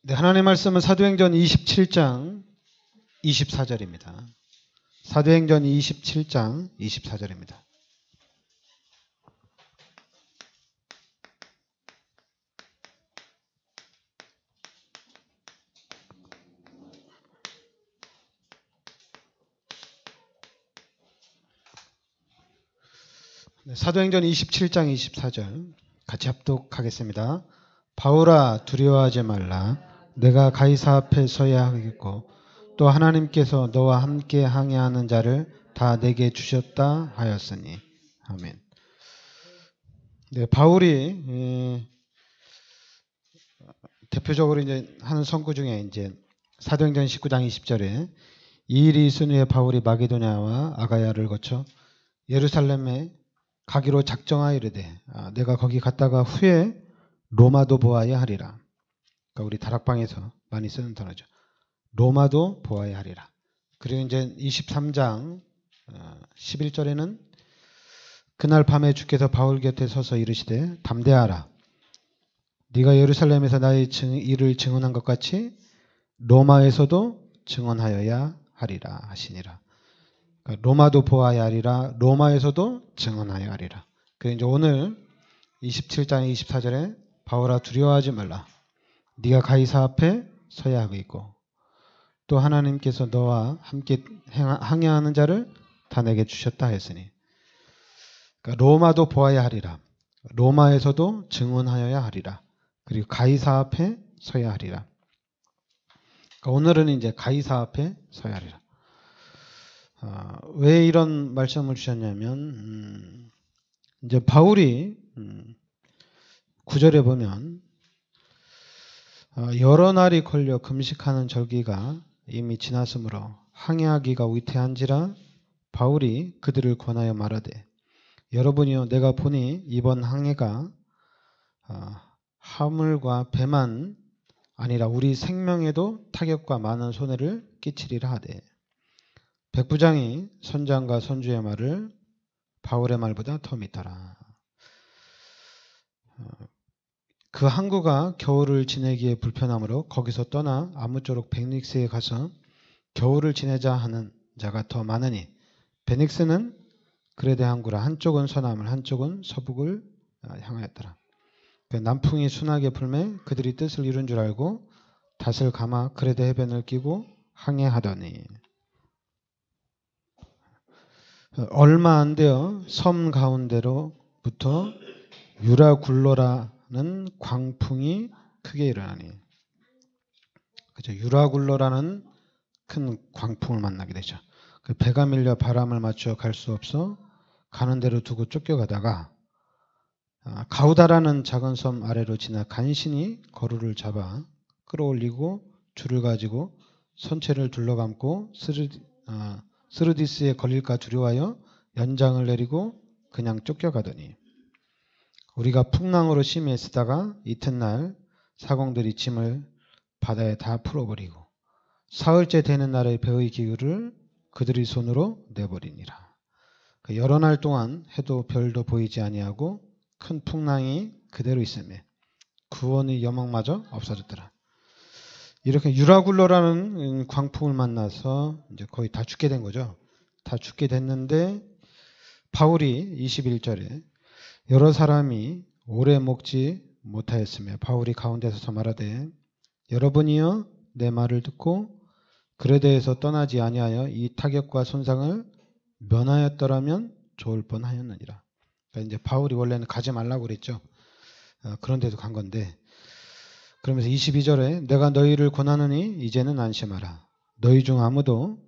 네, 하나님의 말씀은 사도행전 27장 24절입니다. 사도행전 27장 24절입니다. 네, 사도행전 27장 24절 같이 합독하겠습니다. 바울아 두려워하지 말라. 내가 가이사 앞에 서야 하겠고 또 하나님께서 너와 함께 항해하는 자를 다 내게 주셨다 하였으니. 아멘. 네, 바울이 대표적으로 이제 하는 선구 중에 이제 사도행전 19장 20절에 이 일이 있은 후에 바울이 마게도냐와 아가야를 거쳐 예루살렘에 가기로 작정하이르되 내가 거기 갔다가 후에 로마도 보아야 하리라. 그러니까 우리 다락방에서 많이 쓰는 단어죠. 로마도 보아야 하리라. 그리고 이제 23장 11절에는 그날 밤에 주께서 바울 곁에 서서 이르시되 담대하라. 네가 예루살렘에서 나의 일을 증언한 것 같이 로마에서도 증언하여야 하리라 하시니라. 그러니까 로마도 보아야 하리라. 로마에서도 증언하여야 하리라. 그래서 이제 오늘 27장 24절에 바울아 두려워하지 말라. 네가 가이사 앞에 서야 하겠고 또 하나님께서 너와 함께 항해하는 자를 다 내게 주셨다 했으니. 그러니까 로마도 보아야 하리라. 로마에서도 증언하여야 하리라. 그리고 가이사 앞에 서야 하리라. 그러니까 오늘은 이제 가이사 앞에 서야 하리라. 왜 이런 말씀을 주셨냐면 이제 바울이 9절에 보면 여러 날이 걸려 금식하는 절기가 이미 지났으므로 항해하기가 위태한지라 바울이 그들을 권하여 말하되 여러분이요 내가 보니 이번 항해가 화물과 배만 아니라 우리 생명에도 타격과 많은 손해를 끼치리라 하되 백부장이 선장과 선주의 말을 바울의 말보다 더 믿더라. 그 항구가 겨울을 지내기에 불편하므로 거기서 떠나 아무쪼록 베닉스에 가서 겨울을 지내자 하는 자가 더 많으니 베닉스는 그레데 항구라. 한쪽은 서남을 한쪽은 서북을 향하였더라. 남풍이 순하게 불매 그들이 뜻을 이룬 줄 알고 닷을 감아 그레데 해변을 끼고 항해하더니 얼마 안 되어 섬 가운데로부터 유라굴로라는 광풍이 크게 일어나니. 그죠? 유라굴로라는 큰 광풍을 만나게 되죠. 배가 밀려 바람을 맞춰 갈 수 없어 가는 대로 두고 쫓겨가다가 가우다라는 작은 섬 아래로 지나 간신히 거루를 잡아 끌어올리고 줄을 가지고 선체를 둘러감고 스르디스에 걸릴까 두려워하여 연장을 내리고 그냥 쫓겨가더니 우리가 풍랑으로 심히 애쓰다가 이튿날 사공들이 짐을 바다에 다 풀어버리고 사흘째 되는 날의 배의 기울을 그들의 손으로 내버리니라. 여러 날 동안 해도 별도 보이지 아니하고 큰 풍랑이 그대로 있음에 구원의 여망마저 없어졌더라. 이렇게 유라굴로라는 광풍을 만나서 이제 거의 다 죽게 된 거죠. 다 죽게 됐는데 바울이 21절에 여러 사람이 오래 먹지 못하였으며 바울이 가운데 서서 말하되 여러분이여 내 말을 듣고 그레데에서 떠나지 아니하여 이 타격과 손상을 면하였더라면 좋을 뻔하였느니라. 그러니까 이제 바울이 원래는 가지 말라고 그랬죠. 그런데도 간 건데 그러면서 22절에 내가 너희를 권하느니 이제는 안심하라. 너희 중 아무도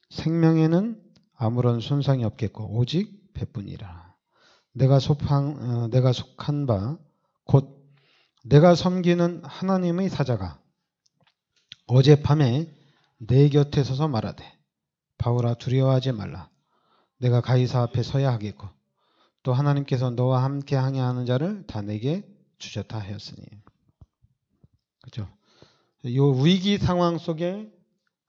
생명에는 아무런 손상이 없겠고 오직 배뿐이라. 내가 속한 바 곧 내가 섬기는 하나님의 사자가 어젯밤에 내 곁에 서서 말하되 바울아 두려워하지 말라. 내가 가이사 앞에 서야 하겠고 또 하나님께서 너와 함께 항해하는 자를 다 내게 주셨다 하였으니. 그렇죠? 이 위기 상황 속에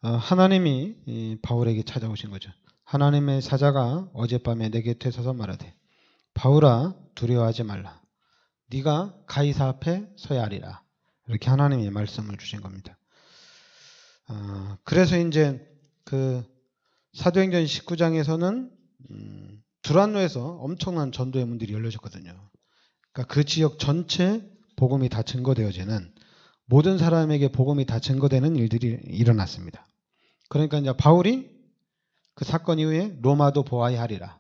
하나님이 바울에게 찾아오신 거죠. 하나님의 사자가 어젯밤에 내 곁에 서서 말하되 바울아 두려워하지 말라. 네가 가이사 앞에 서야 하리라. 이렇게 하나님이 말씀을 주신 겁니다. 그래서 이제 그 사도행전 19장에서는 두란노에서 엄청난 전도의 문들이 열려졌거든요. 그러니까 그 지역 전체 복음이 다 증거되어지는, 모든 사람에게 복음이 다 증거되는 일들이 일어났습니다. 그러니까 이제 바울이 그 사건 이후에 로마도 보아야 하리라.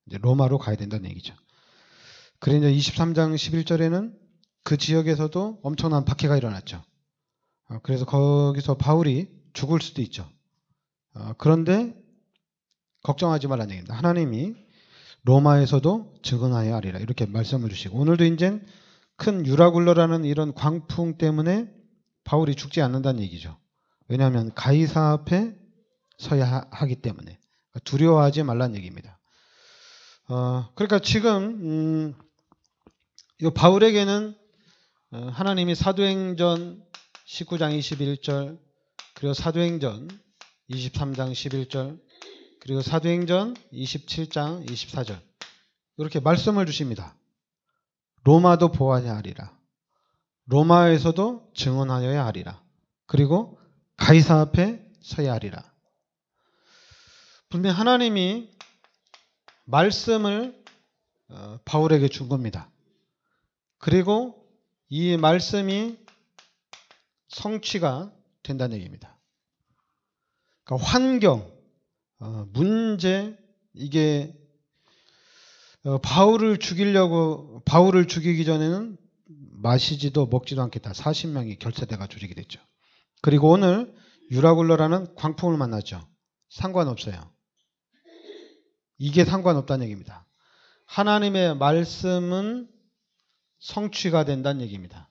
이제 로마로 가야 된다는 얘기죠. 그래서 이제 23장 11절에는 그 지역에서도 엄청난 박해가 일어났죠. 그래서 거기서 바울이 죽을 수도 있죠. 그런데 걱정하지 말라는 얘기입니다. 하나님이 로마에서도 증언하여 하리라. 이렇게 말씀을 주시고, 오늘도 이제 큰 유라굴러라는 이런 광풍 때문에 바울이 죽지 않는다는 얘기죠. 왜냐하면 가이사 앞에 서야 하기 때문에 두려워하지 말라는 얘기입니다. 그러니까 지금 이 바울에게는 하나님이 사도행전 19장 21절, 그리고 사도행전 23장 11절, 그리고 사도행전 27장 24절 이렇게 말씀을 주십니다. 로마도 보아야 하리라. 로마에서도 증언하여야 하리라. 그리고 가이사 앞에 서야 하리라. 분명히 하나님이 말씀을 바울에게 준 겁니다. 그리고 이 말씀이 성취가 된다는 얘기입니다. 그러니까 환경, 문제, 이게 바울을 죽이기 전에는 마시지도 먹지도 않겠다. 40명이 결사대가 조직이 됐죠. 그리고 오늘 유라굴러라는 광풍을 만났죠. 상관없어요. 이게 상관없다는 얘기입니다. 하나님의 말씀은 성취가 된다는 얘기입니다.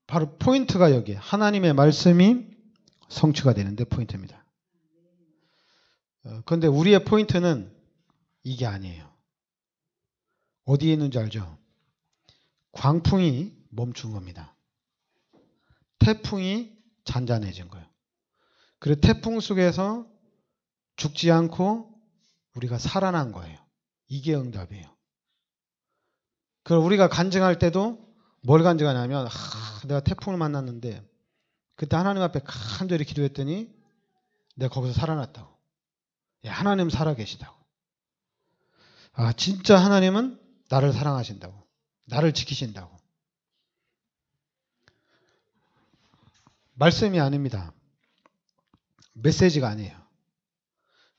바로 포인트가 여기에 하나님의 말씀이 성취가 되는데 포인트입니다. 그런데 우리의 포인트는 이게 아니에요. 어디에 있는지 알죠? 광풍이 멈춘 겁니다. 태풍이 잔잔해진 거예요. 그리고 태풍 속에서 죽지 않고 우리가 살아난 거예요. 이게 응답이에요. 그럼 우리가 간증할 때도 뭘 간증하냐면 내가 태풍을 만났는데 그때 하나님 앞에 간절히 기도했더니 내가 거기서 살아났다고. 하나님 살아계시다고. 진짜 하나님은 나를 사랑하신다고. 나를 지키신다고. 말씀이 아닙니다. 메시지가 아니에요.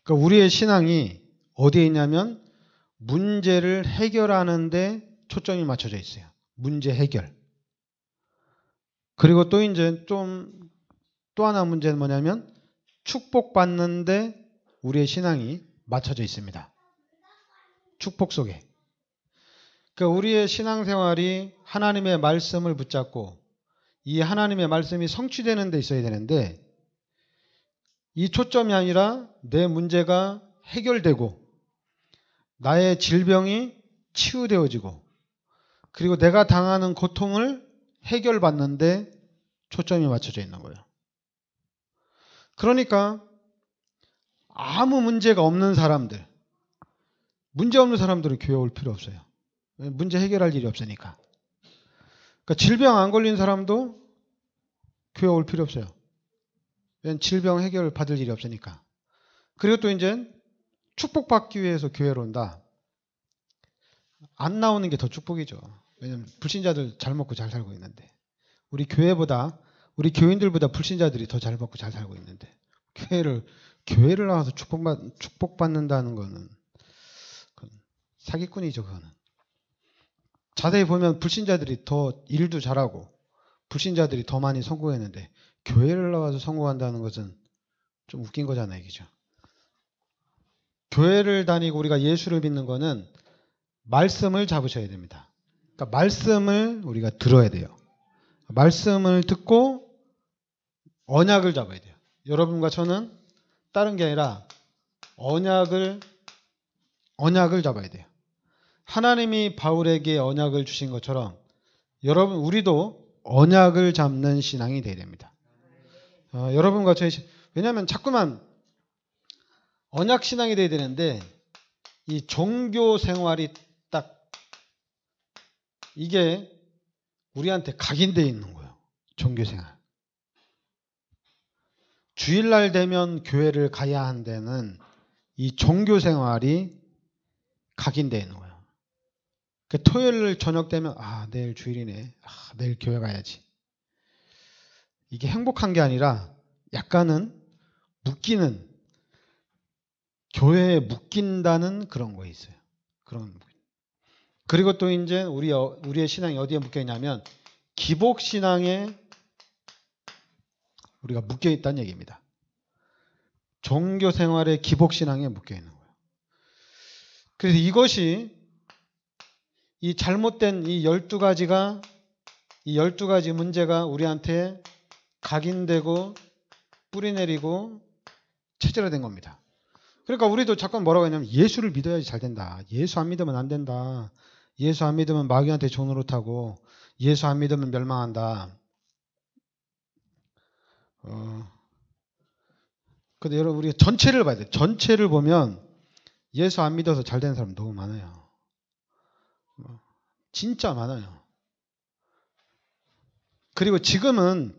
그러니까 우리의 신앙이 어디에 있냐면 문제를 해결하는 데 초점이 맞춰져 있어요. 문제 해결. 그리고 또 이제 또 하나 문제는 뭐냐면 축복받는데 우리의 신앙이 맞춰져 있습니다. 축복 속에. 그러니까 우리의 신앙생활이 하나님의 말씀을 붙잡고 이 하나님의 말씀이 성취되는 데 있어야 되는데 이 초점이 아니라 내 문제가 해결되고 나의 질병이 치유되어지고 그리고 내가 당하는 고통을 해결받는데 초점이 맞춰져 있는 거예요. 그러니까 아무 문제가 없는 사람들, 문제 없는 사람들은 교회 올 필요 없어요. 문제 해결할 일이 없으니까. 그러니까 질병 안 걸린 사람도 교회 올 필요 없어요. 질병 해결 받을 일이 없으니까. 그리고 또 이제 축복받기 위해서 교회로 온다. 안 나오는 게 더 축복이죠. 왜냐면 불신자들 잘 먹고 잘 살고 있는데 우리 교인들보다 불신자들이 더 잘 먹고 잘 살고 있는데 교회를 나와서 축복받는다는 거는 사기꾼이죠. 그거는. 자세히 보면 불신자들이 더 일도 잘하고 불신자들이 더 많이 성공했는데 교회를 나와서 성공한다는 것은 좀 웃긴 거잖아요. 이게죠. 교회를 다니고 우리가 예수를 믿는 거는 말씀을 잡으셔야 됩니다. 그러니까 말씀을 우리가 들어야 돼요. 말씀을 듣고 언약을 잡아야 돼요. 여러분과 저는 다른 게 아니라 언약을 잡아야 돼요. 하나님이 바울에게 언약을 주신 것처럼 여러분 우리도 언약을 잡는 신앙이 되어야 됩니다. 여러분과 저희 왜냐하면 자꾸만 언약 신앙이 되어야 되는데 이 종교 생활이 딱 이게 우리한테 각인되어 있는 거예요. 종교생활. 주일날 되면 교회를 가야 한다는 이 종교생활이 각인되어 있는 거예요. 그 토요일 저녁 되면 내일 주일이네. 내일 교회 가야지. 이게 행복한 게 아니라 약간은 묶이는, 교회에 묶인다는 그런 거 있어요. 그리고 또 이제 우리의 신앙이 어디에 묶여 있냐면 기복 신앙에 우리가 묶여 있다는 얘기입니다. 종교 생활의 기복 신앙에 묶여 있는 거예요. 그래서 이것이 이 잘못된 이 12가지 문제가 우리한테 각인되고 뿌리내리고 체질화된 겁니다. 그러니까 우리도 자꾸 뭐라고 하냐면 예수를 믿어야지 잘 된다. 예수 안 믿으면 안 된다. 예수 안 믿으면 마귀한테 종노릇하고 예수 안 믿으면 멸망한다. 근데 여러분 우리가 전체를 봐야 돼요. 전체를 보면 예수 안 믿어서 잘 되는 사람 너무 많아요. 진짜 많아요. 그리고 지금은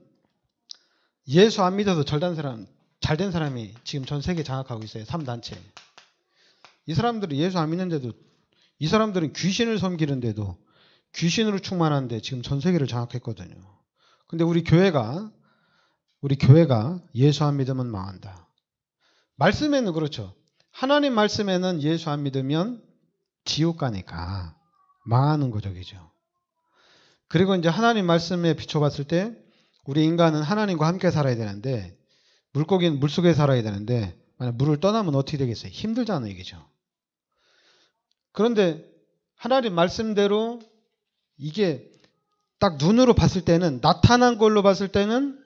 예수 안 믿어서 잘 된 사람이 지금 전 세계 장악하고 있어요. 3단체. 이 사람들은 예수 안 믿는데도, 이 사람들은 귀신을 섬기는데도 귀신으로 충만한데 지금 전 세계를 장악했거든요. 근데 우리 교회가 예수 안 믿으면 망한다. 말씀에는 그렇죠. 하나님 말씀에는 예수 안 믿으면 지옥 가니까 망하는 거죠. 그죠? 그리고 이제 하나님 말씀에 비춰봤을 때 우리 인간은 하나님과 함께 살아야 되는데, 물고기는 물속에 살아야 되는데 만약 물을 떠나면 어떻게 되겠어요? 힘들잖아요. 이게죠. 그런데 하나님 말씀대로 이게 딱 눈으로 봤을 때는, 나타난 걸로 봤을 때는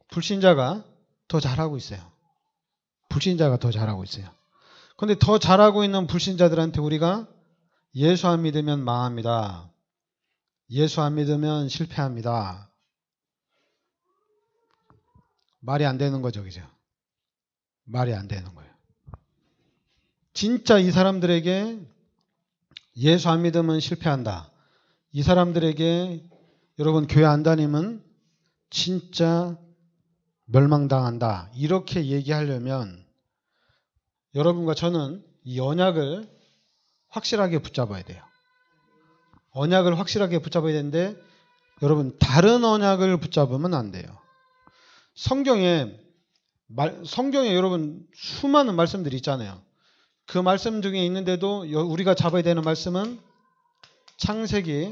불신자가 더 잘하고 있어요. 불신자가 더 잘하고 있어요. 그런데 더 잘하고 있는 불신자들한테 우리가 예수 안 믿으면 망합니다. 예수 안 믿으면 실패합니다. 말이 안 되는 거죠. 그죠? 말이 안 되는 거예요. 진짜 이 사람들에게 예수 안 믿으면 실패한다. 이 사람들에게 여러분 교회 안 다니면 진짜 멸망당한다. 이렇게 얘기하려면 여러분과 저는 이 언약을 확실하게 붙잡아야 돼요. 언약을 확실하게 붙잡아야 되는데 여러분 다른 언약을 붙잡으면 안 돼요. 성경에 여러분 수많은 말씀들이 있잖아요. 그 말씀 중에 있는데도 우리가 잡아야 되는 말씀은 창세기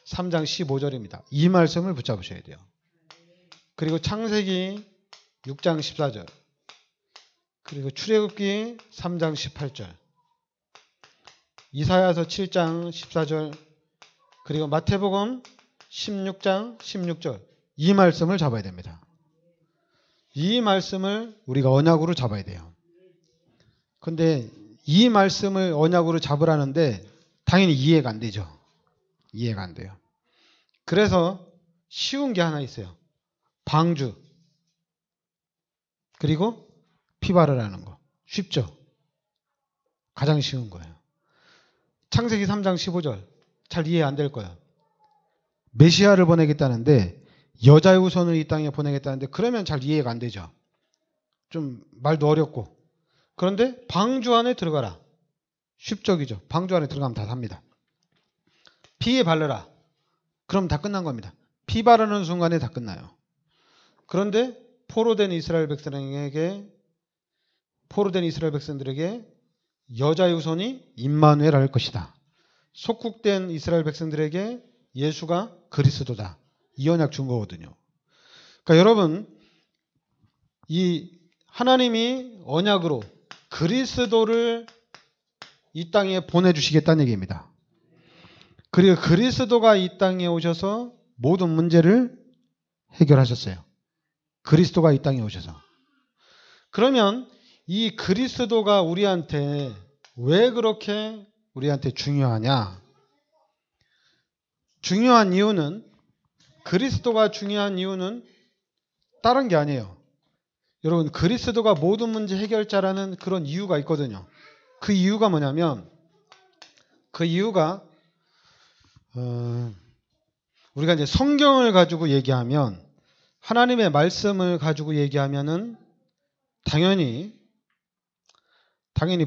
3장 15절입니다. 이 말씀을 붙잡으셔야 돼요. 그리고 창세기 6장 14절, 그리고 출애굽기 3장 18절, 이사야서 7장 14절, 그리고 마태복음 16장 16절, 이 말씀을 잡아야 됩니다. 이 말씀을 우리가 언약으로 잡아야 돼요. 근데 이 말씀을 언약으로 잡으라는데 당연히 이해가 안 되죠. 이해가 안 돼요. 그래서 쉬운 게 하나 있어요. 방주. 그리고 피 바르라는 거. 쉽죠? 가장 쉬운 거예요. 창세기 3장 15절. 잘 이해 안 될 거예요. 메시아를 보내겠다는데, 여자의 후손을 이 땅에 보내겠다는데, 그러면 잘 이해가 안 되죠. 좀 말도 어렵고. 그런데 방주 안에 들어가라. 쉽적이죠. 방주 안에 들어가면 다 삽니다. 피에 바르라. 그럼 다 끝난 겁니다. 피 바르는 순간에 다 끝나요. 그런데 포로된 이스라엘 백성들에게 여자의 후손이 임마누엘 할 것이다. 속국된 이스라엘 백성들에게 예수가 그리스도다. 이 언약 준 거거든요. 그러니까 여러분, 이 하나님이 언약으로 그리스도를 이 땅에 보내주시겠다는 얘기입니다. 그리고 그리스도가 이 땅에 오셔서 모든 문제를 해결하셨어요. 그리스도가 이 땅에 오셔서. 그러면 이 그리스도가 우리한테 왜 그렇게 우리한테 중요하냐? 그리스도가 중요한 이유는 다른 게 아니에요. 여러분, 그리스도가 모든 문제 해결자라는 그런 이유가 있거든요. 그 이유가 뭐냐면, 그 이유가 우리가 이제 성경을 가지고 얘기하면, 하나님의 말씀을 가지고 얘기하면은 당연히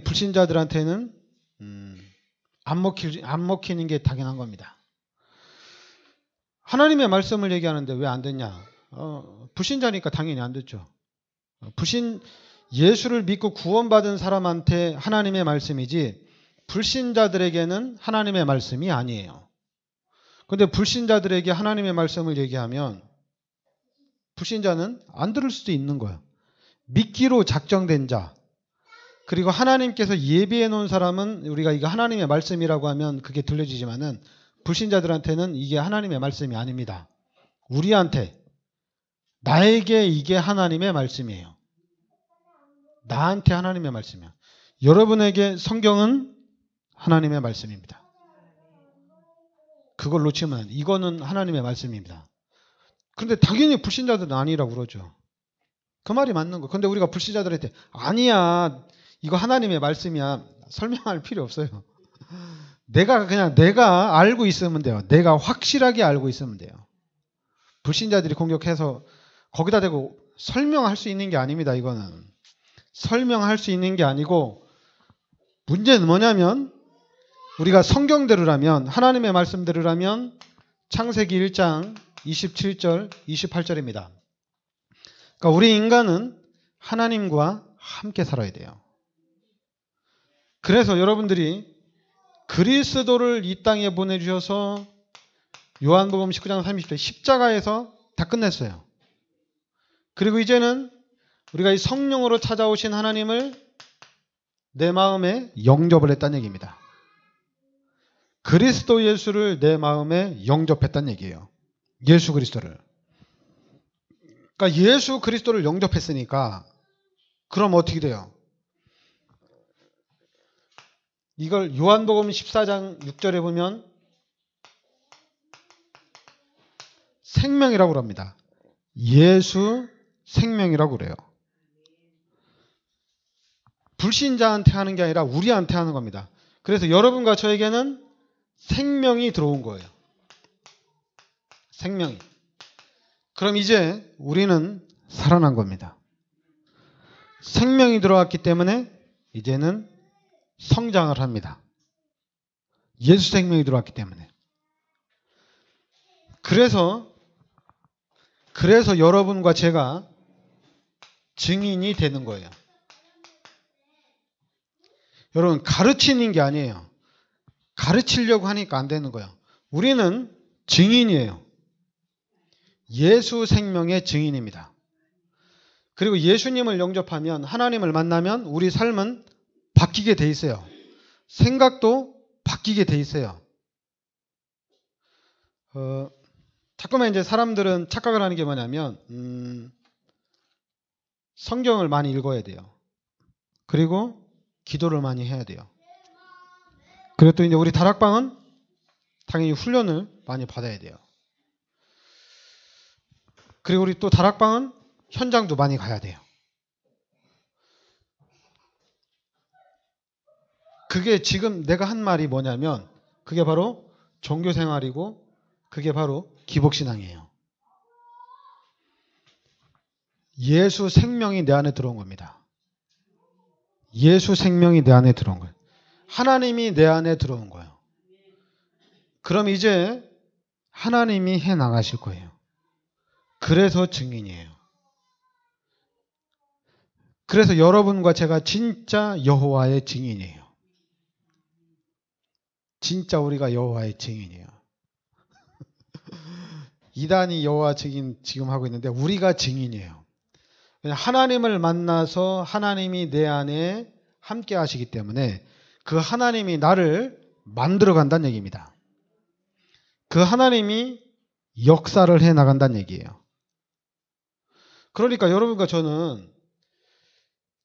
불신자들한테는 안 먹히는 게 당연한 겁니다. 하나님의 말씀을 얘기하는데 왜 안 됐냐? 불신자니까 당연히 안 됐죠. 예수를 믿고 구원받은 사람한테 하나님의 말씀이지 불신자들에게는 하나님의 말씀이 아니에요. 그런데 불신자들에게 하나님의 말씀을 얘기하면 불신자는 안 들을 수도 있는 거예요. 믿기로 작정된 자, 그리고 하나님께서 예비해 놓은 사람은 우리가 이거 하나님의 말씀이라고 하면 그게 들려지지만은 불신자들한테는 이게 하나님의 말씀이 아닙니다. 우리한테, 나에게 이게 하나님의 말씀이에요. 나한테 하나님의 말씀이야. 여러분에게 성경은 하나님의 말씀입니다. 그걸 놓치면 안 돼. 이거는 하나님의 말씀입니다. 그런데 당연히 불신자들은 아니라고 그러죠. 그 말이 맞는 거예요. 그런데 우리가 불신자들한테 아니야, 이거 하나님의 말씀이야, 설명할 필요 없어요. 내가 알고 있으면 돼요. 내가 확실하게 알고 있으면 돼요. 불신자들이 공격해서 거기다 대고 설명할 수 있는 게 아닙니다. 이거는 설명할 수 있는 게 아니고, 문제는 뭐냐면 우리가 성경대로라면, 하나님의 말씀대로라면 창세기 1장 27절 28절입니다. 그러니까 우리 인간은 하나님과 함께 살아야 돼요. 그래서 여러분들이 그리스도를 이 땅에 보내주셔서 요한복음 19장 30절 십자가에서 다 끝냈어요. 그리고 이제는 우리가 이 성령으로 찾아오신 하나님을 내 마음에 영접을 했다는 얘기입니다. 그리스도 예수를 내 마음에 영접했다는 얘기예요. 예수 그리스도를. 그러니까 예수 그리스도를 영접했으니까 그럼 어떻게 돼요? 이걸 요한복음 14장 6절에 보면 생명이라고 합니다. 예수 생명이라고 그래요. 불신자한테 하는 게 아니라 우리한테 하는 겁니다. 그래서 여러분과 저에게는 생명이 들어온 거예요. 생명이. 그럼 이제 우리는 살아난 겁니다. 생명이 들어왔기 때문에 이제는 성장을 합니다. 예수 생명이 들어왔기 때문에. 그래서 여러분과 제가 증인이 되는 거예요. 여러분, 가르치는 게 아니에요. 가르치려고 하니까 안 되는 거예요. 우리는 증인이에요. 예수 생명의 증인입니다. 그리고 예수님을 영접하면, 하나님을 만나면 우리 삶은 바뀌게 돼 있어요. 생각도 바뀌게 돼 있어요. 자꾸만 이제 사람들은 착각을 하는 게 뭐냐면, 성경을 많이 읽어야 돼요. 그리고 기도를 많이 해야 돼요. 그리고 또 이제 우리 다락방은 당연히 훈련을 많이 받아야 돼요. 그리고 우리 또 다락방은 현장도 많이 가야 돼요. 그게 지금 내가 한 말이 뭐냐면, 그게 바로 종교생활이고 그게 바로 기복신앙이에요. 예수 생명이 내 안에 들어온 겁니다. 예수 생명이 내 안에 들어온 거예요. 하나님이 내 안에 들어온 거예요. 그럼 이제 하나님이 해 나가실 거예요. 그래서 증인이에요. 그래서 여러분과 제가 진짜 여호와의 증인이에요. 진짜 우리가 여호와의 증인이에요. 이단이 여호와 증인 지금 하고 있는데 우리가 증인이에요. 하나님을 만나서 하나님이 내 안에 함께 하시기 때문에 그 하나님이 나를 만들어 간다는 얘기입니다. 그 하나님이 역사를 해 나간다는 얘기예요. 그러니까 여러분과 저는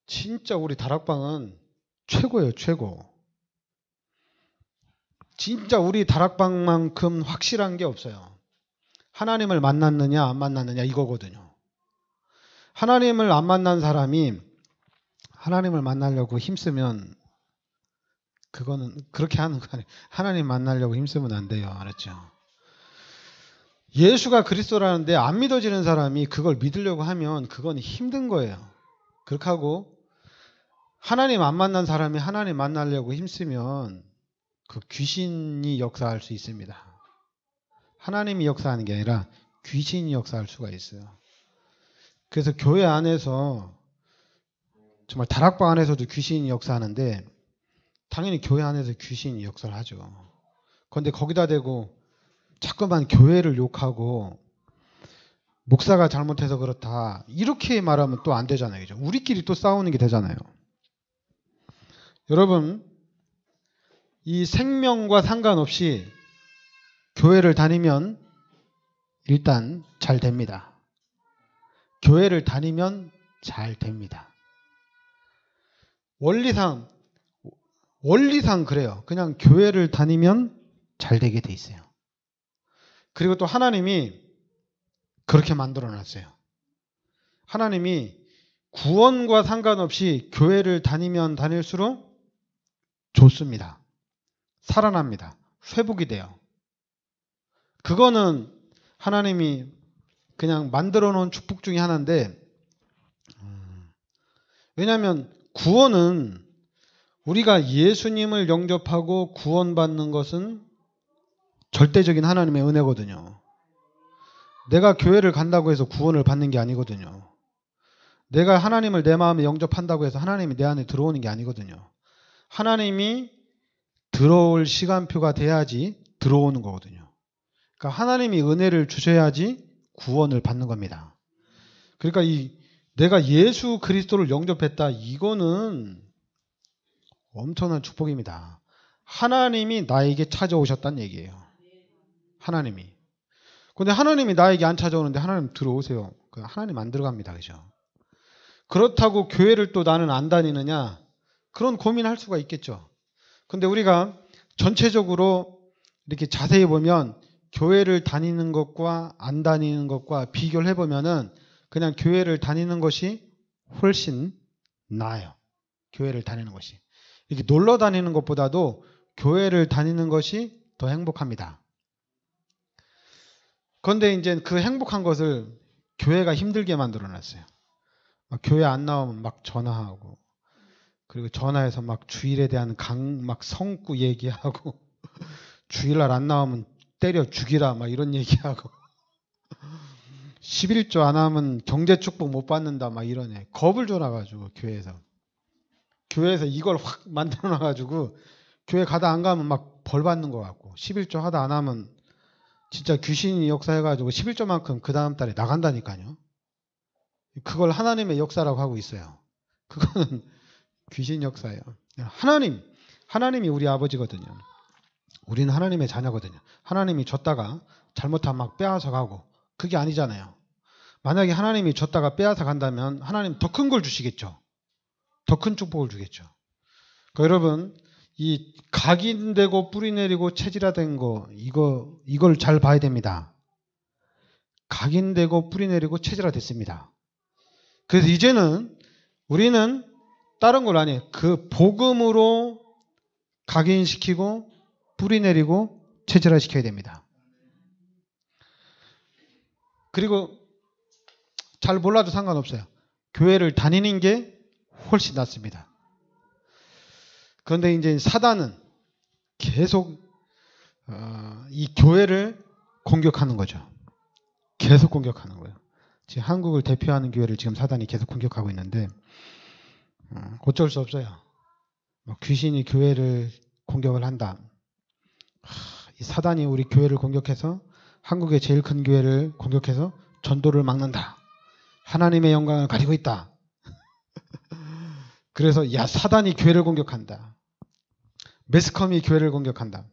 진짜 우리 다락방은 최고예요, 최고. 진짜 우리 다락방만큼 확실한 게 없어요. 하나님을 만났느냐 안 만났느냐 이거거든요. 하나님을 안 만난 사람이 하나님을 만나려고 힘쓰면 그거는 그렇게 하는 거 아니에요. 하나님 만나려고 힘쓰면 안 돼요. 알았죠? 예수가 그리스도라는데 안 믿어지는 사람이 그걸 믿으려고 하면 그건 힘든 거예요. 그렇게 하고 하나님 안 만난 사람이 하나님 만나려고 힘쓰면 그 귀신이 역사할 수 있습니다. 하나님이 역사하는 게 아니라 귀신이 역사할 수가 있어요. 그래서 교회 안에서 정말 다락방 안에서도 귀신이 역사하는데 당연히 교회 안에서 귀신이 역사를 하죠. 그런데 거기다 대고 자꾸만 교회를 욕하고 목사가 잘못해서 그렇다 이렇게 말하면 또 안 되잖아요. 그죠? 우리끼리 또 싸우는 게 되잖아요. 여러분 이 생명과 상관없이 교회를 다니면 일단 잘 됩니다. 교회를 다니면 잘 됩니다. 원리상 그래요. 그냥 교회를 다니면 잘 되게 돼 있어요. 그리고 또 하나님이 그렇게 만들어 놨어요. 하나님이 구원과 상관없이 교회를 다니면 다닐수록 좋습니다. 살아납니다. 회복이 돼요. 그거는 하나님이 그냥 만들어 놓은 축복 중에 하나인데 왜냐하면 구원은 우리가 예수님을 영접하고 구원받는 것은 절대적인 하나님의 은혜거든요. 내가 교회를 간다고 해서 구원을 받는 게 아니거든요. 내가 하나님을 내 마음에 영접한다고 해서 하나님이 내 안에 들어오는 게 아니거든요. 하나님이 들어올 시간표가 돼야지 들어오는 거거든요. 그러니까 하나님이 은혜를 주셔야지 구원을 받는 겁니다. 그러니까 내가 예수 그리스도를 영접했다 이거는 엄청난 축복입니다. 하나님이 나에게 찾아오셨다는 얘기예요. 하나님이. 근데 하나님이 나에게 안 찾아오는데 하나님 들어오세요. 하나님 안 들어갑니다. 그죠? 그렇다고 교회를 또 나는 안 다니느냐? 그런 고민할 수가 있겠죠. 근데 우리가 전체적으로 이렇게 자세히 보면 교회를 다니는 것과 안 다니는 것과 비교를 해보면은 그냥 교회를 다니는 것이 훨씬 나아요. 교회를 다니는 것이. 이렇게 놀러 다니는 것보다도 교회를 다니는 것이 더 행복합니다. 그런데 이제 그 행복한 것을 교회가 힘들게 만들어 놨어요. 막 교회 안 나오면 막 전화하고, 그리고 전화해서 막 주일에 대한 막 성구 얘기하고, 주일날 안 나오면 때려 죽이라 막 이런 얘기하고, 11조 안 하면 경제 축복 못 받는다 막 이러네. 겁을 줘놔가지고 교회에서 이걸 확 만들어 놔가지고 교회 가다 안 가면 막 벌 받는 것 같고 11조 하다 안 하면 진짜 귀신이 역사해가지고 11조만큼 그 다음 달에 나간다니까요. 그걸 하나님의 역사라고 하고 있어요. 그거는 귀신 역사예요. 하나님이 우리 아버지거든요. 우리는 하나님의 자녀거든요. 하나님이 줬다가 잘못하면 막 빼앗아 가고 그게 아니잖아요. 만약에 하나님이 줬다가 빼앗아 간다면 하나님 더 큰 걸 주시겠죠. 더 큰 축복을 주겠죠. 그러니까 여러분 이 각인되고 뿌리 내리고 체질화된 거 이걸 잘 봐야 됩니다. 각인되고 뿌리 내리고 체질화됐습니다. 그래서 이제는 우리는 다른 걸 안 해요. 그 복음으로 각인시키고 뿌리 내리고 체질화시켜야 됩니다. 그리고 잘 몰라도 상관없어요. 교회를 다니는 게 훨씬 낫습니다. 그런데 이제 사단은 계속 이 교회를 공격하는 거죠. 계속 공격하는 거예요. 지금 한국을 대표하는 교회를 지금 사단이 계속 공격하고 있는데 어쩔 수 없어요. 귀신이 교회를 공격을 한다. 이 사단이 우리 교회를 공격해서 한국의 제일 큰 교회를 공격해서 전도를 막는다. 하나님의 영광을 가리고 있다. 그래서 사단이 교회를 공격한다. 매스컴이 교회를 공격한다.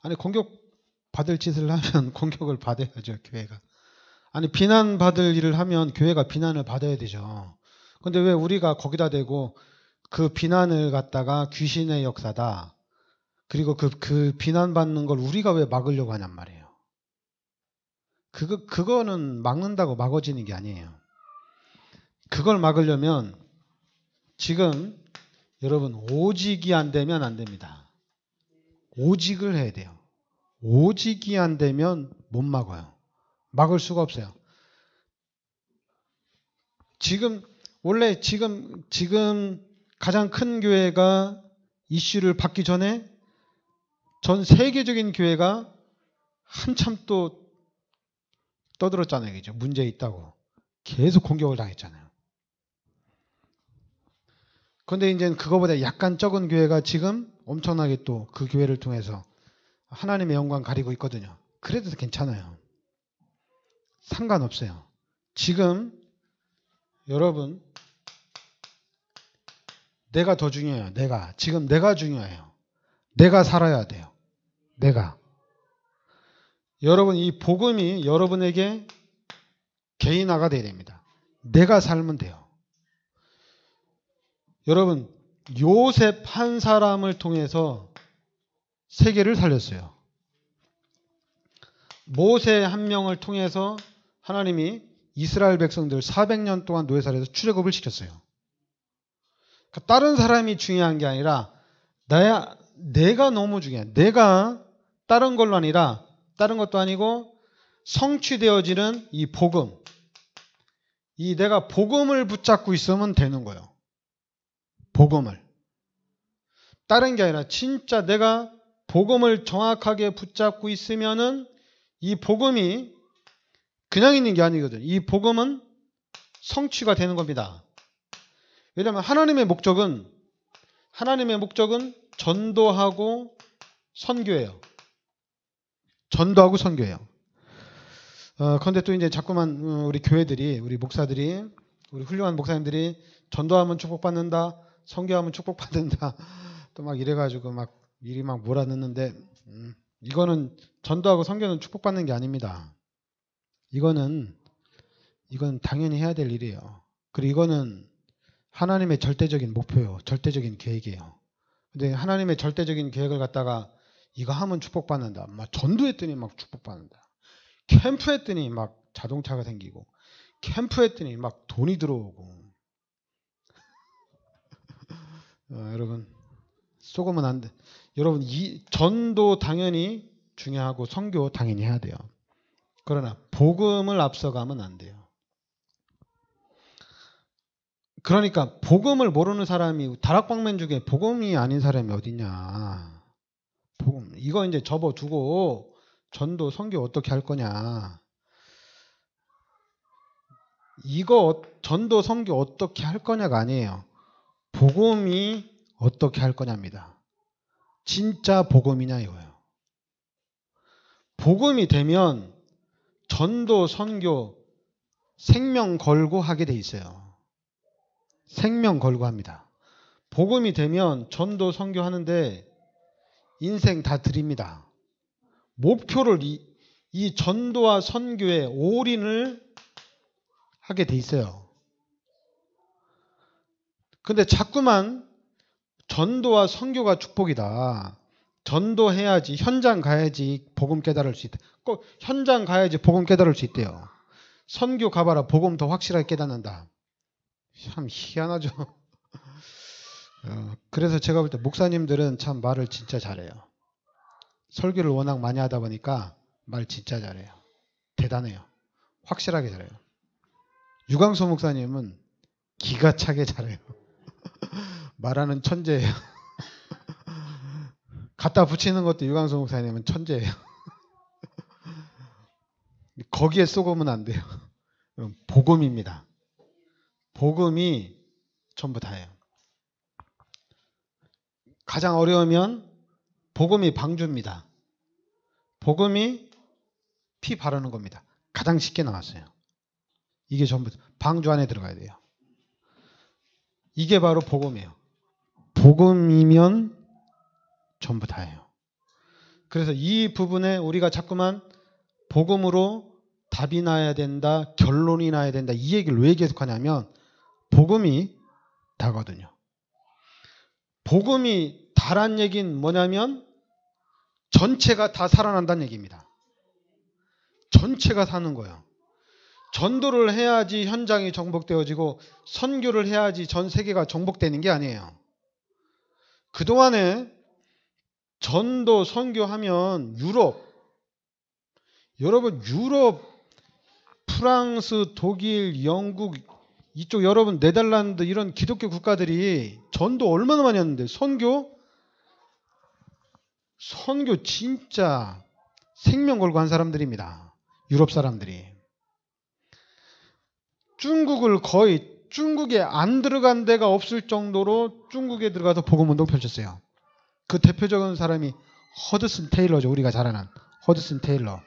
아니 공격받을 짓을 하면 공격을 받아야죠. 교회가. 아니 비난받을 일을 하면 교회가 비난을 받아야 되죠. 그런데 왜 우리가 거기다 대고 그 비난을 갖다가 귀신의 역사다. 그리고 그 비난받는 걸 우리가 왜 막으려고 하냔 말이에요. 그거는 막는다고 막아지는 게 아니에요. 그걸 막으려면 지금 여러분 오직이 안 되면 안 됩니다. 오직을 해야 돼요. 오직이 안 되면 못 막아요. 막을 수가 없어요. 원래 지금 가장 큰 교회가 이슈를 받기 전에 전 세계적인 교회가 한참 또 떠들었잖아요. 그죠? 문제 있다고. 계속 공격을 당했잖아요. 그런데 이제 그거보다 약간 적은 교회가 지금 엄청나게 또 그 교회를 통해서 하나님의 영광 가리고 있거든요. 그래도 괜찮아요. 상관없어요. 지금 여러분 내가 더 중요해요. 지금 내가 중요해요. 내가 살아야 돼요. 여러분 이 복음이 여러분에게 개인화가 돼야 됩니다. 내가 살면 돼요. 여러분 요셉 한 사람을 통해서 세계를 살렸어요. 모세 한 명을 통해서 하나님이 이스라엘 백성들 400년 동안 노예살에서 출애굽을 시켰어요. 그러니까 다른 사람이 중요한 게 아니라 내가 너무 중요해. 내가 다른 걸로 아니라 다른 것도 아니고 성취되어지는 이 복음. 내가 복음을 붙잡고 있으면 되는 거예요. 복음을. 다른 게 아니라 진짜 내가 복음을 정확하게 붙잡고 있으면은 이 복음이 그냥 있는 게 아니거든. 이 복음은 성취가 되는 겁니다. 왜냐하면 하나님의 목적은 전도하고 선교예요. 전도하고 선교예요. 그런데 또 이제 자꾸만 우리 교회들이, 우리 목사들이, 우리 훌륭한 목사님들이 전도하면 축복받는다, 선교하면 축복받는다, 또 막 이래가지고 막 미리 막 몰아넣는데, 이거는 전도하고 선교는 축복받는 게 아닙니다. 이건 당연히 해야 될 일이에요. 그리고 이거는 하나님의 절대적인 목표예요. 절대적인 계획이에요. 근데 하나님의 절대적인 계획을 갖다가 이거 하면 축복받는다. 막 전도했더니 막 축복받는다. 캠프했더니 막 자동차가 생기고, 캠프했더니 막 돈이 들어오고. 여러분 속으면 안 돼. 여러분 이 전도 당연히 중요하고 선교 당연히 해야 돼요. 그러나 복음을 앞서가면 안 돼요. 그러니까 복음을 모르는 사람이 다락방맨 중에 복음이 아닌 사람이 어디냐. 복음 이거 이제 접어두고 전도 선교 어떻게 할 거냐. 이거 전도 선교 어떻게 할 거냐가 아니에요. 복음이 어떻게 할 거냐입니다. 진짜 복음이냐 이거예요. 복음이 되면 전도 선교 생명 걸고 하게 돼 있어요. 생명 걸고 합니다. 복음이 되면 전도 선교 하는데 인생 다 드립니다. 목표를 이 전도와 선교에 올인을 하게 돼 있어요. 근데 자꾸만 전도와 선교가 축복이다. 전도해야지, 현장 가야지 복음 깨달을 수 있다. 꼭 현장 가야지 복음 깨달을 수 있대요. 선교 가봐라 복음 더 확실하게 깨닫는다. 참 희한하죠. 그래서 제가 볼 때 목사님들은 참 말을 진짜 잘해요. 설교를 워낙 많이 하다 보니까 말 진짜 잘해요. 대단해요. 확실하게 잘해요. 유광수 목사님은 기가 차게 잘해요. 말하는 천재예요. 갖다 붙이는 것도 유광수 목사님은 천재예요. 거기에 쏘으면 안 돼요. 복음입니다. 복음이 전부 다예요. 가장 어려우면 복음이 방주입니다. 복음이 피 바르는 겁니다. 가장 쉽게 나왔어요. 이게 전부 방주 안에 들어가야 돼요. 이게 바로 복음이에요. 복음이면 전부 다예요. 그래서 이 부분에 우리가 자꾸만 복음으로 답이 나야 된다, 결론이 나야 된다 이 얘기를 왜 계속하냐면 복음이 다거든요. 복음이 다란 얘기는 뭐냐면 전체가 다 살아난다는 얘기입니다. 전체가 사는 거예요. 전도를 해야지 현장이 정복되어지고 선교를 해야지 전 세계가 정복되는 게 아니에요. 그동안에 전도 선교하면 여러분 유럽, 프랑스, 독일, 영국 이쪽 여러분 네덜란드 이런 기독교 국가들이 전도 얼마나 많이 했는데 선교 진짜 생명 걸고 한 사람들입니다. 유럽 사람들이. 중국에 안 들어간 데가 없을 정도로 중국에 들어가서 복음운동 펼쳤어요. 그 대표적인 사람이 허드슨 테일러죠. 우리가 잘 아는 허드슨 테일러.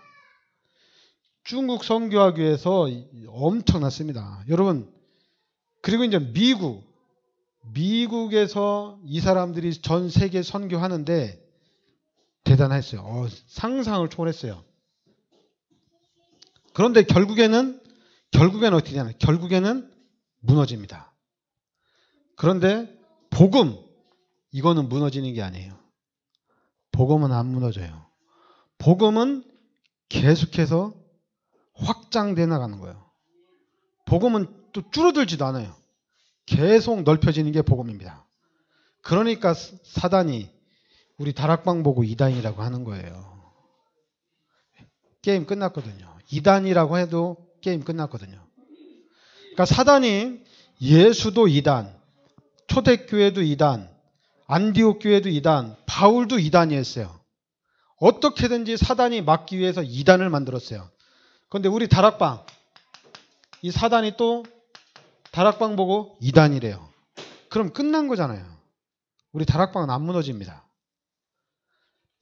중국 선교하기 위해서 엄청났습니다. 여러분, 그리고 이제 미국에서 이 사람들이 전 세계 선교하는데 대단했어요. 상상을 초월했어요. 그런데 결국에는 어떻게 되나? 결국에는 무너집니다. 그런데 복음, 이거는 무너지는 게 아니에요. 복음은 안 무너져요. 복음은 계속해서 확장돼 나가는 거예요. 복음은 또 줄어들지도 않아요. 계속 넓혀지는 게 복음입니다. 그러니까 사단이 우리 다락방 보고 이단이라고 하는 거예요. 게임 끝났거든요. 이단이라고 해도 게임 끝났거든요. 그러니까 사단이 예수도 이단, 초대교회도 이단, 안디옥 교회도 이단, 바울도 이단이었어요. 어떻게든지 사단이 막기 위해서 이단을 만들었어요. 그런데 우리 다락방, 이 사단이 또 다락방 보고 이단이래요. 그럼 끝난 거잖아요. 우리 다락방은 안 무너집니다.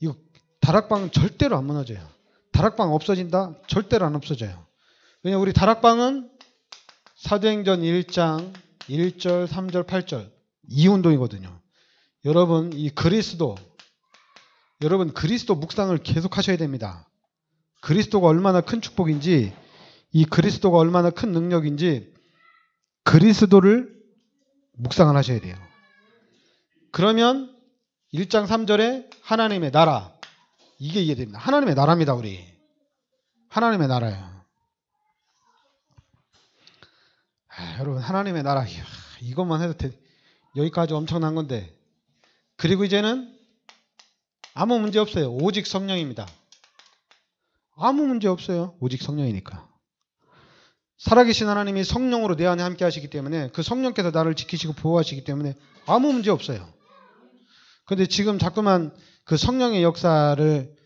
이거 다락방은 절대로 안 무너져요. 다락방 없어진다? 절대로 안 없어져요. 왜냐하면 우리 다락방은 사도행전 1장 1절, 3절, 8절 이 운동이거든요. 여러분 여러분 그리스도 묵상을 계속 하셔야 됩니다. 그리스도가 얼마나 큰 축복인지, 이 그리스도가 얼마나 큰 능력인지 그리스도를 묵상을 하셔야 돼요. 그러면 1장 3절에 하나님의 나라, 이게 이해됩니다. 하나님의 나라입니다. 우리 하나님의 나라예요. 여러분 하나님의 나라, 이것만 해도 여기까지 엄청난 건데, 그리고 이제는 아무 문제 없어요. 오직 성령입니다. 아무 문제 없어요. 오직 성령이니까. 살아계신 하나님이 성령으로 내 안에 함께 하시기 때문에, 그 성령께서 나를 지키시고 보호하시기 때문에 아무 문제 없어요. 그런데 지금 자꾸만 그 성령의 역사를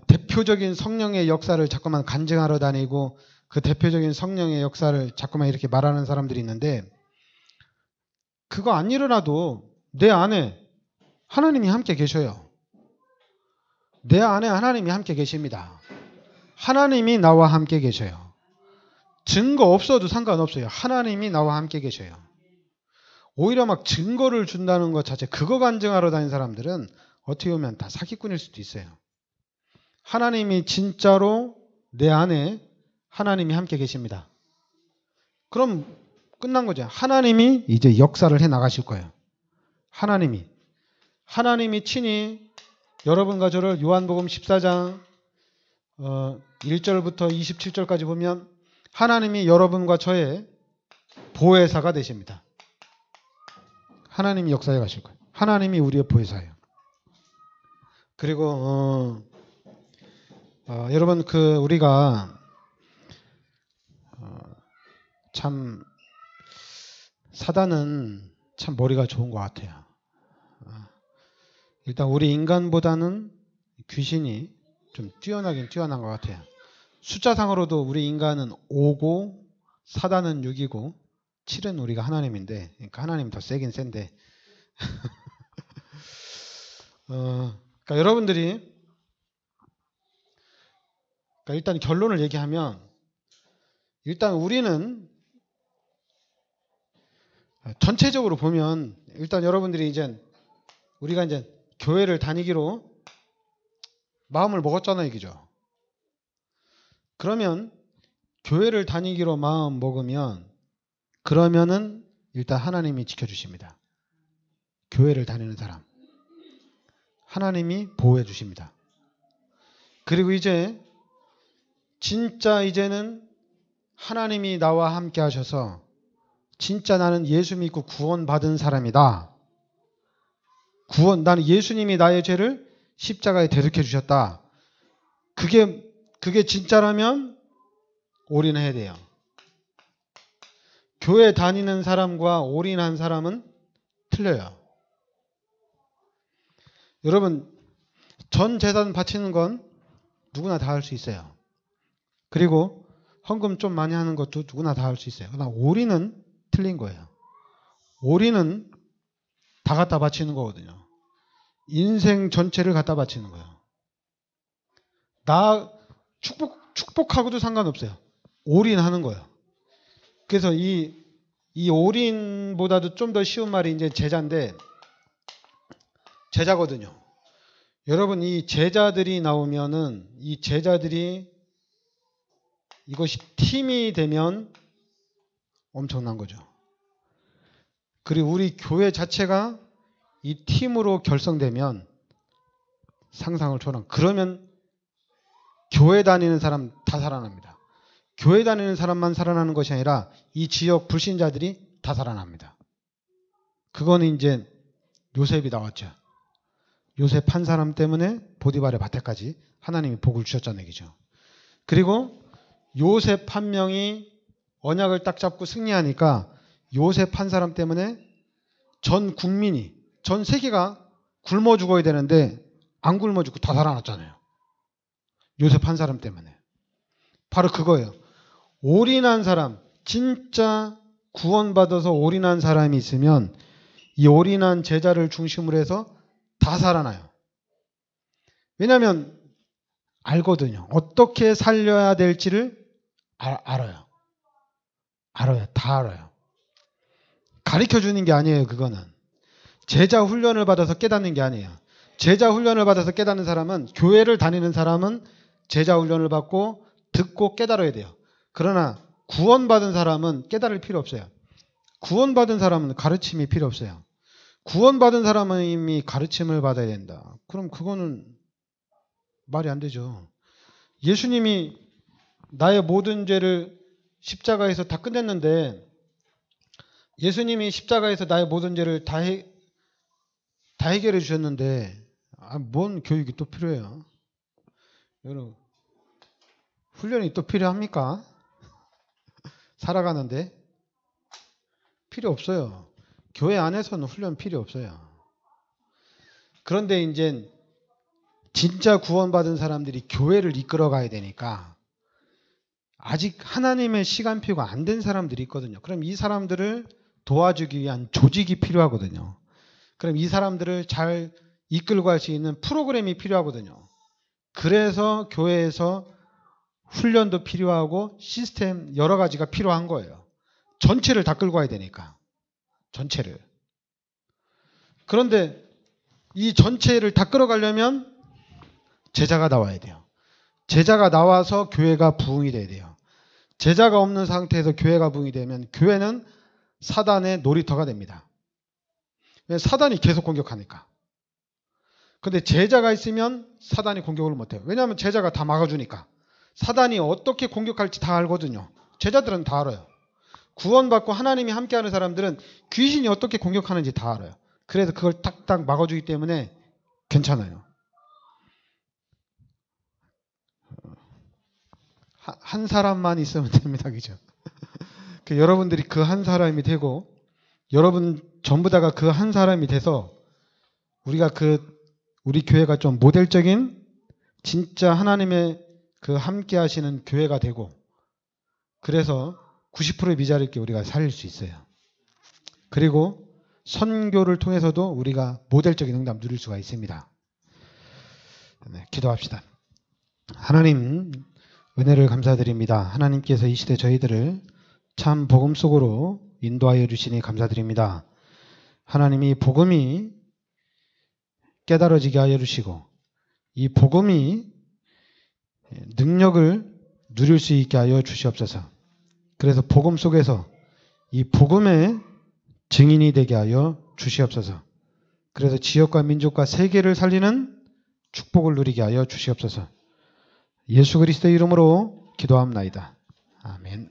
대표적인 성령의 역사를 자꾸만 간증하러 다니고, 그 대표적인 성령의 역사를 자꾸만 이렇게 말하는 사람들이 있는데, 그거 안 일어나도 내 안에 하나님이 함께 계셔요. 내 안에 하나님이 함께 계십니다. 하나님이 나와 함께 계셔요. 증거 없어도 상관없어요. 하나님이 나와 함께 계셔요. 오히려 막 증거를 준다는 것 자체, 그거 간증하러 다니는 사람들은 어떻게 보면 다 사기꾼일 수도 있어요. 하나님이 진짜로 내 안에 하나님이 함께 계십니다. 그럼 끝난 거죠. 하나님이 이제 역사를 해 나가실 거예요. 하나님이 친히 여러분과 저를 요한복음 14장 1절부터 27절까지 보면 하나님이 여러분과 저의 보혜사가 되십니다. 하나님이 역사해 가실 거예요. 하나님이 우리의 보혜사예요. 그리고 여러분 우리가 참 사단은 참 머리가 좋은 것 같아요. 일단 우리 인간보다는 귀신이 좀 뛰어나긴 뛰어난 것 같아요. 숫자상으로도 우리 인간은 5고 사단은 6이고 7은 우리가 하나님인데, 그러니까 하나님 더 세긴 센데 그러니까 여러분들이, 그러니까 일단 결론을 얘기하면, 일단 전체적으로 보면 일단 여러분들이 우리가 이제 교회를 다니기로 마음을 먹었잖아요, 이거죠. 그러면 교회를 다니기로 마음 먹으면, 그러면은 일단 하나님이 지켜주십니다. 교회를 다니는 사람 하나님이 보호해 주십니다. 그리고 이제는 하나님이 나와 함께 하셔서 진짜 나는 예수 믿고 구원받은 사람이다. 구원, 나는 예수님이 나의 죄를 십자가에 대속해 주셨다. 그게 진짜라면 올인해야 돼요. 교회 다니는 사람과 올인한 사람은 틀려요. 여러분, 전 재산 바치는 건 누구나 다 할 수 있어요. 그리고 헌금 좀 많이 하는 것도 누구나 다 할 수 있어요. 그러나 올인은 틀린 거예요. 올인은 다 갖다 바치는 거거든요. 인생 전체를 갖다 바치는 거예요. 나 축복하고도 상관없어요. 올인하는 거예요. 그래서 이 올인보다도 좀 더 쉬운 말이 이제 제자인데, 제자거든요. 여러분, 이 제자들이 나오면은 이 제자들이 이것이 팀이 되면 엄청난 거죠. 그리고 우리 교회 자체가 이 팀으로 결성되면 상상을 초월한, 그러면 교회 다니는 사람 다 살아납니다. 교회 다니는 사람만 살아나는 것이 아니라 이 지역 불신자들이 다 살아납니다. 그거는 이제 요셉이 나왔죠. 요셉 한 사람 때문에 보디발의 밭에까지 하나님이 복을 주셨다는 얘기죠. 그리고 요셉 한 명이 언약을 딱 잡고 승리하니까 요셉 한 사람 때문에 전 국민이, 전 세계가 굶어 죽어야 되는데 안 굶어 죽고 다 살아났잖아요. 요셉 한 사람 때문에. 바로 그거예요. 올인한 사람, 진짜 구원받아서 올인한 사람이 있으면 이 올인한 제자를 중심으로 해서 다 살아나요. 왜냐하면 알거든요. 어떻게 살려야 될지를 알아요. 다 알아요. 가르쳐주는 게 아니에요. 그거는. 제자 훈련을 받아서 깨닫는 게 아니에요. 제자 훈련을 받아서 깨닫는 사람은, 교회를 다니는 사람은 제자 훈련을 받고 듣고 깨달아야 돼요. 그러나 구원받은 사람은 깨달을 필요 없어요. 구원받은 사람은 가르침이 필요 없어요. 구원받은 사람은 이미 가르침을 받아야 된다. 그럼 그거는 말이 안 되죠. 예수님이 나의 모든 죄를 십자가에서 다 끝냈는데, 예수님이 십자가에서 나의 모든 죄를 다 해결해 주셨는데, 뭔 교육이 또 필요해요? 여러분, 훈련이 또 필요합니까? 살아가는데? 필요 없어요. 교회 안에서는 훈련 필요 없어요. 그런데 이제 진짜 구원받은 사람들이 교회를 이끌어 가야 되니까 아직 하나님의 시간표가 안 된 사람들이 있거든요. 그럼 이 사람들을 도와주기 위한 조직이 필요하거든요. 그럼 이 사람들을 잘 이끌고 갈 수 있는 프로그램이 필요하거든요. 그래서 교회에서 훈련도 필요하고 시스템 여러 가지가 필요한 거예요. 전체를 다 끌고 와야 되니까. 전체를. 그런데 이 전체를 다 끌어가려면 제자가 나와야 돼요. 제자가 나와서 교회가 부흥이 돼야 돼요. 제자가 없는 상태에서 교회가 부흥이 되면 교회는 사단의 놀이터가 됩니다. 사단이 계속 공격하니까. 근데 제자가 있으면 사단이 공격을 못해요. 왜냐하면 제자가 다 막아주니까. 사단이 어떻게 공격할지 다 알거든요. 제자들은 다 알아요. 구원받고 하나님이 함께하는 사람들은 귀신이 어떻게 공격하는지 다 알아요. 그래서 그걸 딱딱 막아주기 때문에 괜찮아요. 한 사람만 있으면 됩니다. 그죠? 여러분들이 그 한 사람이 되고, 여러분 전부 다가 그 한 사람이 돼서 우리 교회가 좀 모델적인 진짜 하나님의 그 함께 하시는 교회가 되고, 그래서 90%의 미자립게 우리가 살릴 수 있어요. 그리고 선교를 통해서도 우리가 모델적인 응답 누릴 수가 있습니다. 네, 기도합시다. 하나님, 은혜를 감사드립니다. 하나님께서 이 시대 저희들을 참 복음 속으로 인도하여 주시니 감사드립니다. 하나님이 복음이 깨달아지게 하여 주시고, 이 복음이 능력을 누릴 수 있게 하여 주시옵소서. 그래서 복음 속에서 이 복음의 증인이 되게 하여 주시옵소서. 그래서 지역과 민족과 세계를 살리는 축복을 누리게 하여 주시옵소서. 예수 그리스도의 이름으로 기도합나이다. 아멘.